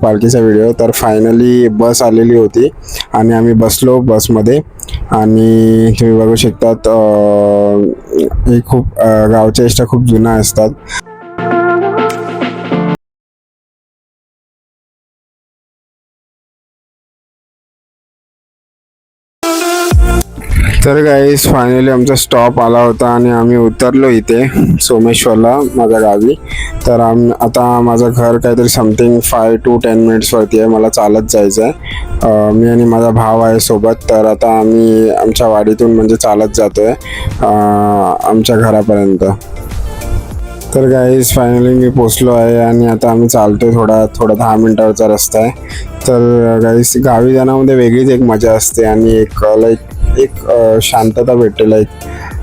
पालखीचा व्हिडिओ. तर फायनली बस आलेली होती आणि आम्ही बसलो बसमध्ये आणि तुम्ही बघू शकतात हे खूप गावच्या एसट्या खूप जुन्या असतात. तर गाईस फायनली आमचा स्टॉप आला होता आणि आम्ही उतरलो इथे सोमेश्वरला माझ्या गावी. तर आता माझं घर काहीतरी समथिंग 5 to 10 मिनिट्सवरती आहे. मला चालत जायचं आहे. मी आणि माझा भाव आहे सोबत. तर आता आम्ही आमच्या वाडीतून म्हणजे चालत जातो आहे आमच्या घरापर्यंत. तर गाईज फायनली मी पोचलो आहे आणि आता आम्ही चालतो थोडा 10 मिनिटावरचा रस्ता आहे. तर गाईज गावी जाण्यामध्ये वेगळीच एक मजा असते आणि एक शांतता भेटते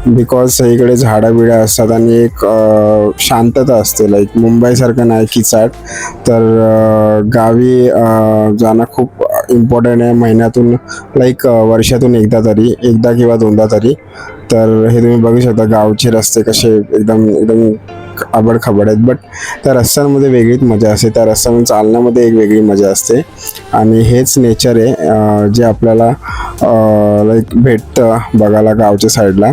बिकॉज सगळीकडे झाडं बिडं असतात आणि एक शांतता असते मुंबईसारखं नाही किचाट. तर गावी जाणं खूप इम्पॉर्टंट आहे महिन्यातून वर्षातून एकदा किंवा दोनदा तरी. तर हे तुम्ही बघू शकता गावचे रस्ते कसे एकदम एकदम आबडखाबड आहेत. बट त्या रस्त्यांमध्ये वेगळीच मजा असते. त्या रस्त्यामध्ये चालण्यामध्ये एक वेगळी मजा असते आणि हेच नेचर आहे जे आपल्याला भेटतं बघायला गावच्या साईडला.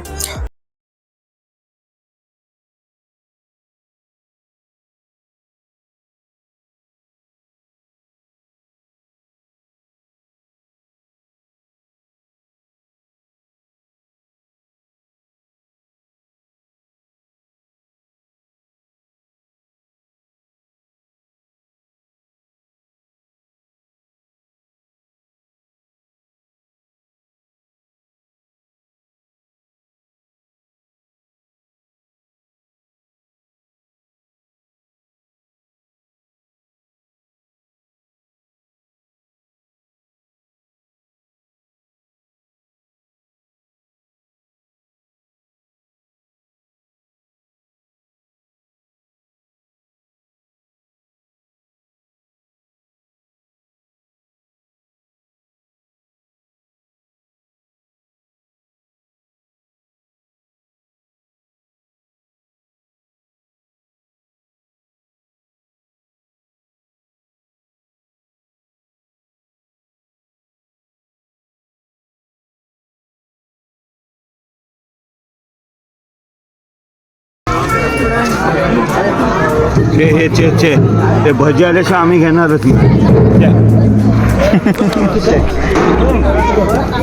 ते भजी आल्याशिवाय आम्ही घेणारच नाही.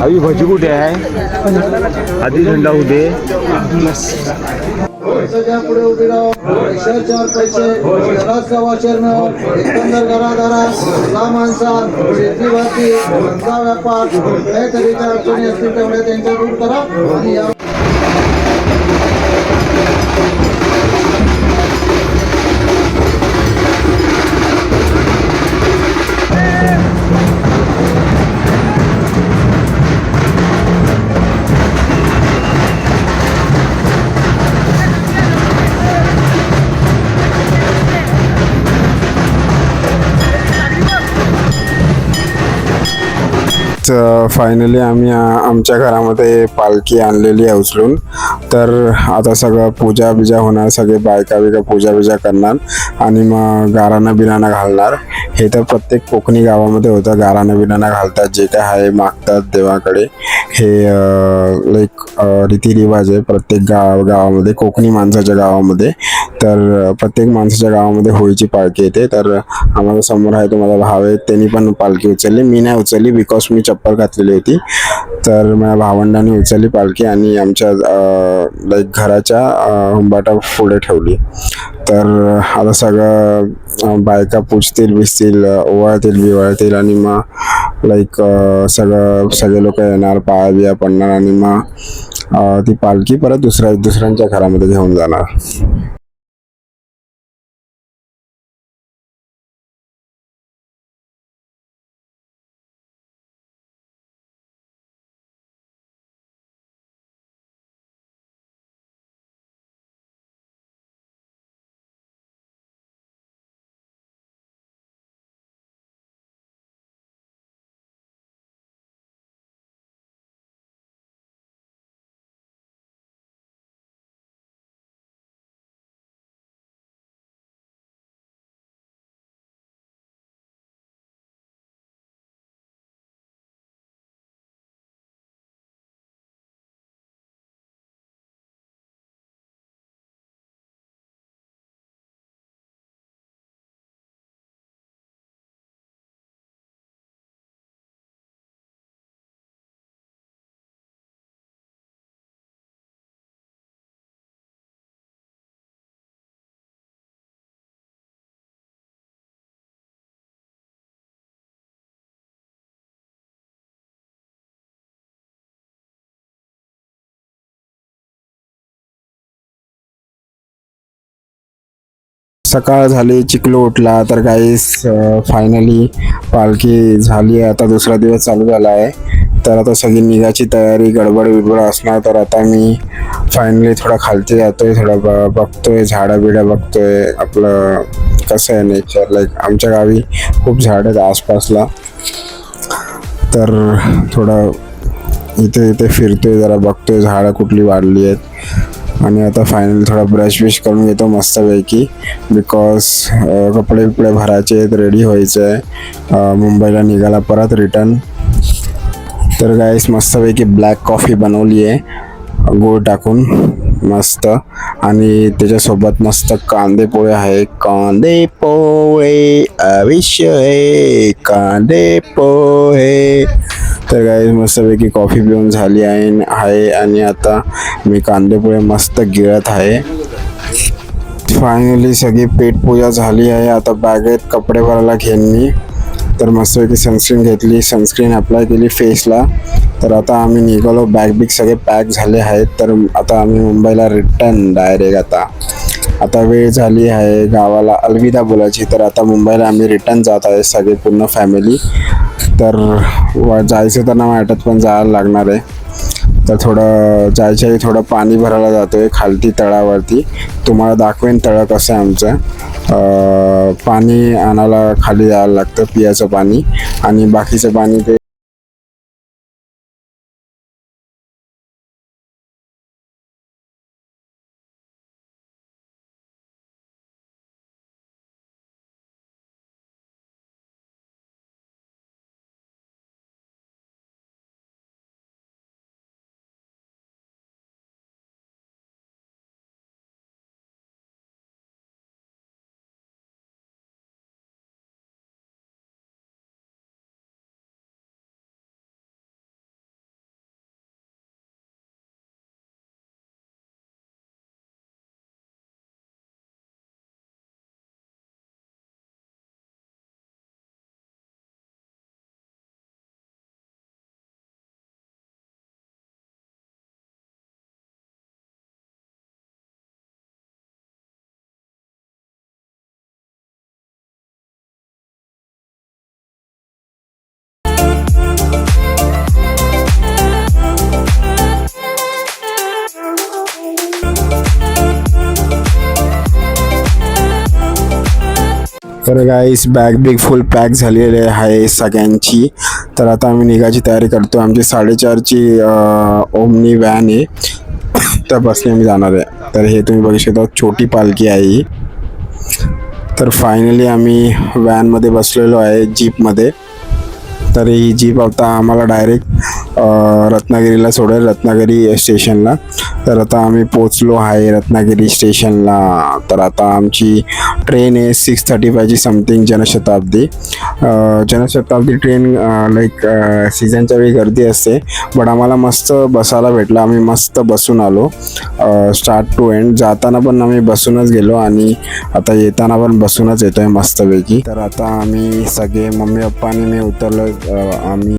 आधी भजी कुठे आहे? आधी थंडा होते. पुढे उभे राहून 4 पैसे घराचा वाचन एकंदर घरादारा माणसात शेती भाती धंदा व्यापार काहीतरी अडचणी असतील तेवढ्या त्यांच्या दूर करा आणि फायनली आम्ही आमच्या घरामध्ये पालखी आणलेली आहे उचलून. तर आता सगळं पूजा बिजा होणार. सगळे बायका बिका पूजा बिजा करणार आणि मग गाराणं बिराणं घालणार. हे तर प्रत्येक कोकणी गावामध्ये होतं. गाराणं बिराणं घालतात, जे काय आहे मागतात देवाकडे. हे रीतिरिवाज आहे प्रत्येक गावामध्ये, कोकणी माणसाच्या गावामध्ये. तर प्रत्येक माणसाच्या गावामध्ये होळीची पालखी येते. तर आम्हाला समोर आहे तो माझा भाव आहे, त्यांनी पण पालखी उचलली. मी नाही उचलली बिकॉज मी चप्पल घातलेली होती. तर माझ्या भावंडांनी उचलली पालखी आणि आमच्या घराच्या हुंबाटा पुढे ठेवली. तर आता सगळं बायका पूजतील बिजतील, ओवाळतील बिवाळतील आणि मग सगळे लोक येणार, पाया बिया पडणार आणि मग ती पालखी परत दुसऱ्यांच्या घरामध्ये घेऊन जाणार. सकाळ झाली, चिखलो उठला. तर गाईस फायनली पालखी झाली आहे. आता दुसरा दिवस चालू झाला आहे. तर आता सगळी निघायची तयारी, गडबड बिडबड असणार. तर आता मी फायनली थोडा खालती जातोय, थोडा बघतोय, झाडं बिडं बघतोय. आपलं कसं आहे नेचर, लाईक आमच्या गावी खूप झाड आहेत आसपासला. तर थोडं इथे इथे फिरतोय, जरा बघतोय झाडं कुठली वाढली आहेत. आणि आता फायनली थोडा ब्रश बिश करून घेतो मस्तपैकी, बिकॉज कपडे बिपडे भरायचे आहेत, रेडी व्हायचं आहे, मुंबईला निघाला परत रिटर्न. तर गाईस मस्तपैकी ब्लॅक कॉफी बनवली आहे गूळ टाकून मस्त. आणि त्याच्यासोबत मस्त कांदे पोळे आहे. कांदे पोळे आयुष्य आहे, कांदे पोहे. तर गाईस मस्तपैकी कॉफी पिऊन झाली आहे आणि आता मी कांदे पोळे मस्त गिळत आहे. फायनली सगळी पेटपूजा झाली आहे. आता बॅगेत कपडे भरायला घेईन मी. तर मस्तपैकी सनस्क्रीन घेतली, सनस्क्रीन अप्लाय केली फेसला. तर आता आम्ही निघालो, बॅग बिग सगळे पॅक झाले आहेत. तर आता आम्ही मुंबईला रिटर्न डायरेक्ट. आता वेळ झाली आहे गावाला अलविदा बोलायची. तर आता मुंबईला आम्ही रिटर्न जात आहे सगळे पूर्ण फॅमिली. तर जायचं तर नाही वाटत, पण जायला लागणार आहे. तर थोडं जायच्या आधी थोडं पाणी भरायला जातो आहे खालती तळावरती. तुम्हाला दाखवेन तळं कसं आहे आमचं. पाणी आणायला खाली जायला लागतं, पियाचं पाणी. आणि बाकीचं पाणी ते तर गाईस बॅग बिग फुल पॅक झालेली आहे सगळ्यांची. तर आता आम्ही निघायची तयारी करतो. आमची 4:30ची ओमनी व्हॅन आहे, त्या बसने आम्ही जाणार आहे. तर हे तुम्ही बघू शकता छोटी पालखी आहे ही. तर फायनली आम्ही व्हॅनमध्ये बसलेलो आहे, जीपमध्ये. तर ही जीप आता आम्हाला डायरेक्ट रत्नागिरीला सोडेल, रत्नागिरी स्टेशनला. तर आता आम्ही पोचलो आहे रत्नागिरी स्टेशनला. तर आता आमची ट्रेन आहे 6:35ची something, Janshatabdi. Janshatabdi train like सीझनच्या वेळी गर्दी असते, बट आम्हाला मस्त बसायला भेटलं. आम्ही मस्त बसून आलो स्टार्ट टू एंड. जाताना पण आम्ही बसूनच गेलो आणि आता येताना पण बसूनच येतो आहे मस्तपैकी. तर आता आम्ही सगळे मम्मी पप्पा आणि मी उतरलो. आम्ही